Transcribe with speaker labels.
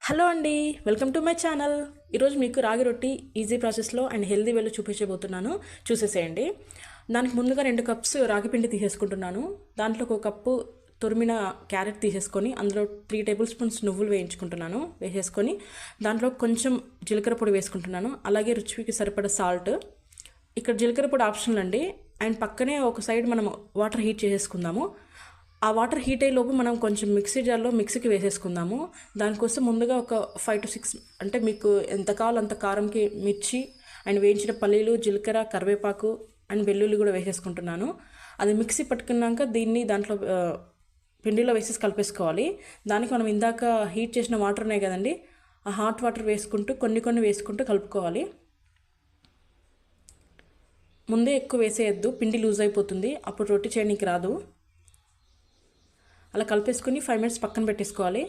Speaker 1: Hello అండి, welcome to my channel. ఈరోజు మీకు రాగి రొట్టి ఈజీ ప్రాసెస్లో అండ్ హెల్దీ వేలో చూపించబోతున్నాను. చూసేసేయండి. దానికి ముందుగా 2 కప్స్ రాగి పిండి తీసేసుకుంటున్నాను. దాంట్లో 1 కప్పు తురిమిన క్యారెట్ తీసేసుకొని అందులో 3 టేబుల్ స్పూన్స్ నువ్వులు వేయించుకుంటున్నాను. వేసేసుకొని దాంట్లో కొంచెం జీలకర్ర పొడి వేసుకుంటున్నాను. అలాగే రుచికి సరిపడా సాల్ట్. ఇక్కడ జీలకర్ర పొడి ఆప్షనల్ అండి. అండ్ పక్కనే ఒక సైడ్ మనం వాటర్ హీట్ చేసేసుకుందాము. ఆ వాటర్ హీట్ అయ్యేలోపు మనం కొంచెం మిక్సీ జార్లో మిక్సీకి వేసేసుకుందాము. దానికోసం ముందుగా ఒక 5 to 6 అంటే మీకు ఎంత కావాలో అంత కారంకి మిర్చి అండ్ వేయించిన పల్లీలు, జీలకర్ర, కరివేపాకు అండ్ వెల్లుల్లి కూడా వేసేసుకుంటున్నాను. అది మిక్సీ పట్టుకున్నాక దీన్ని దాంట్లో పిండిలో వేసేసి కలిపేసుకోవాలి. దానికి మనం ఇందాక హీట్ చేసిన వాటర్ ఉన్నాయి కదండి, ఆ హాట్ వాటర్ వేసుకుంటూ కొన్ని వేసుకుంటూ కలుపుకోవాలి. ముందే ఎక్కువ వేసేయద్దు, పిండి లూజ్ అయిపోతుంది, అప్పుడు రొట్టి చేయడానికి రాదు. అలా కలిపేసుకుని 5 minutes పక్కన పెట్టేసుకోవాలి.